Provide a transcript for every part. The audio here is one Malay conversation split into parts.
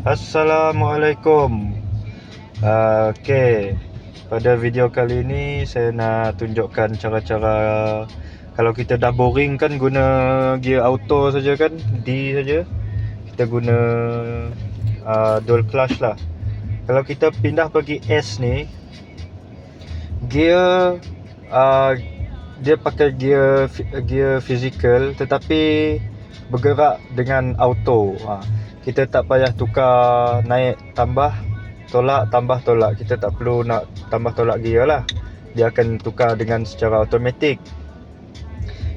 Assalamualaikum. Okey, pada video kali ini saya nak tunjukkan cara-cara kalau kita dah boring kan guna gear auto saja kan, D saja. Kita guna dual clutch lah. Kalau kita pindah pergi S ni, gear dia pakai gear fizikal tetapi bergerak dengan auto. Kita tak payah tukar naik tambah tolak. Kita tak perlu nak tambah tolak gear lah. Dia akan tukar dengan secara automatik.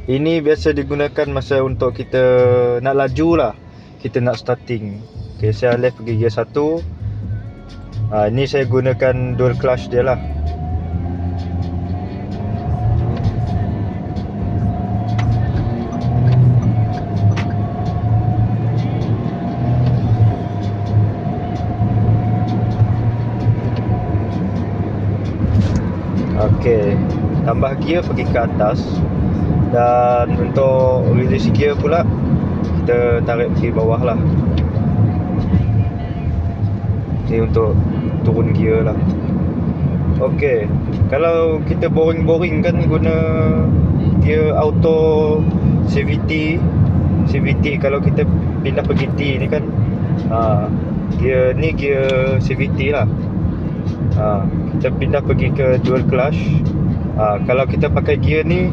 Ini biasa digunakan masa untuk kita nak laju lah, kita nak starting. Okay, saya left pergi gear 1. Ini saya gunakan dual clutch dia lah. Okey, tambah gear pergi ke atas. Dan untuk release gear pula, kita tarik pergi bawah lah. Ini untuk turun gear lah. Okey, kalau kita boring kan guna gear auto CVT. Kalau kita pindah pergi T ni kan, gear ni gear CVT lah. Kita pindah pergi ke dual clutch. Kalau kita pakai gear ni,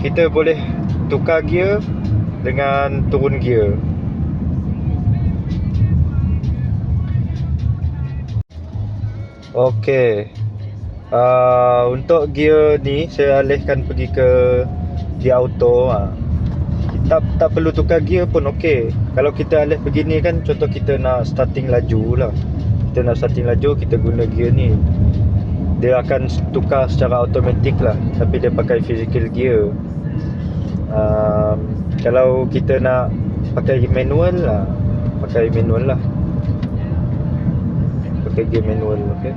kita boleh tukar gear dengan turun gear. Okey, untuk gear ni saya alihkan pergi ke gear auto. Tak perlu tukar gear pun okey. Kalau kita alih pergi ni kan, contoh kita nak starting laju lah, kita guna gear ni, dia akan tukar secara automatik lah, tapi dia pakai physical gear. Kalau kita nak pakai manual lah, pakai gear manual. Okay,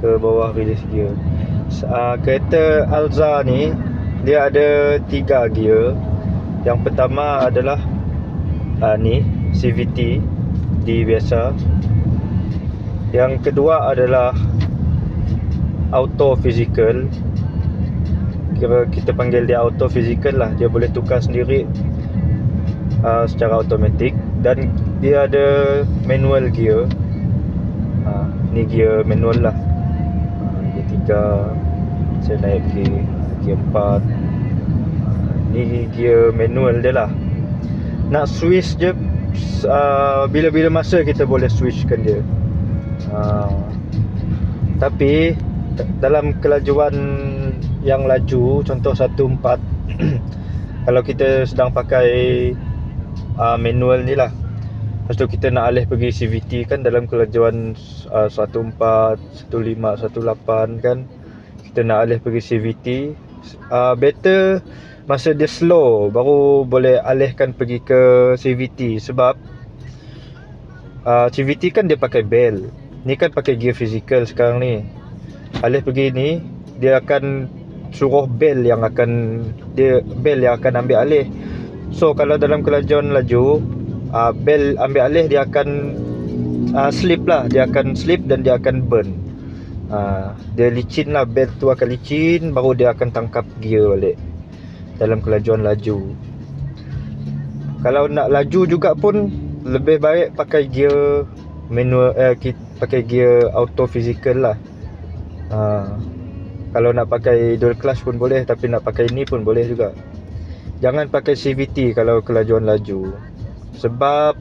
ke bawah release gear. Kereta Alza ni dia ada 3 gear. Yang pertama adalah ni CVT D biasa. Yang kedua adalah auto physical. Kira kita panggil dia auto physical lah. Dia boleh tukar sendiri secara automatik. Dan dia ada manual gear. Ni gear manual lah. Gear 3. Saya naik gear 4. Ni gear manual dia lah. Nak switch je, bila-bila masa kita boleh switchkan dia. Tapi dalam kelajuan yang laju, contoh 14 kalau kita sedang pakai manual ni lah, lepas tu kita nak alih pergi CVT kan, dalam kelajuan 14, 15, 18 kan, kita nak alih pergi CVT, better masa dia slow baru boleh alihkan pergi ke CVT. Sebab CVT kan dia pakai bell, ni kan pakai gear fizikal sekarang ni. Alih pergi ni, dia akan suruh bell yang akan ambil alih. So kalau dalam kelajuan laju, bell ambil alih, dia akan slip lah. Dia akan slip dan dia akan burn. Dia licin lah, bell tu akan licin, baru dia akan tangkap gear balik dalam kelajuan laju. Kalau nak laju juga pun, lebih baik pakai gear manual, pakai gear auto physical lah. Kalau nak pakai dual clutch pun boleh, tapi nak pakai ni pun boleh juga. Jangan pakai CVT kalau kelajuan laju, sebab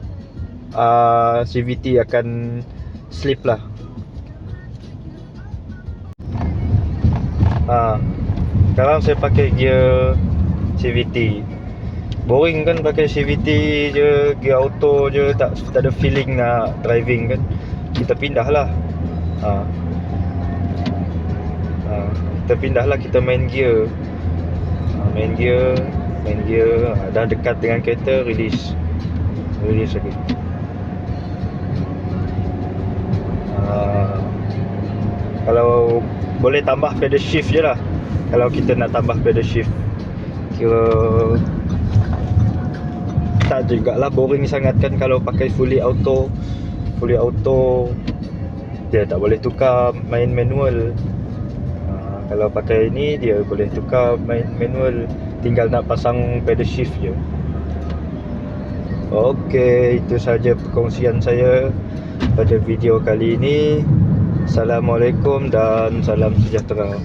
CVT akan slip lah. Sekarang saya pakai gear CVT. Boring kan pakai CVT je, gear auto je, tak ada feeling nak driving kan. Kita pindah lah. Kita main gear. Main gear. Dah dekat dengan kereta, release lagi. Kalau boleh tambah pedal shift je lah. Kalau kita nak tambah pedal shift, kira tak jugalah boring sangat kan kalau pakai fully auto. fully auto, dia tak boleh tukar main manual. Kalau pakai ini dia boleh tukar main manual, tinggal nak pasang pedal shift je. Okey, itu saja perkongsian saya pada video kali ini. Assalamualaikum dan salam sejahtera.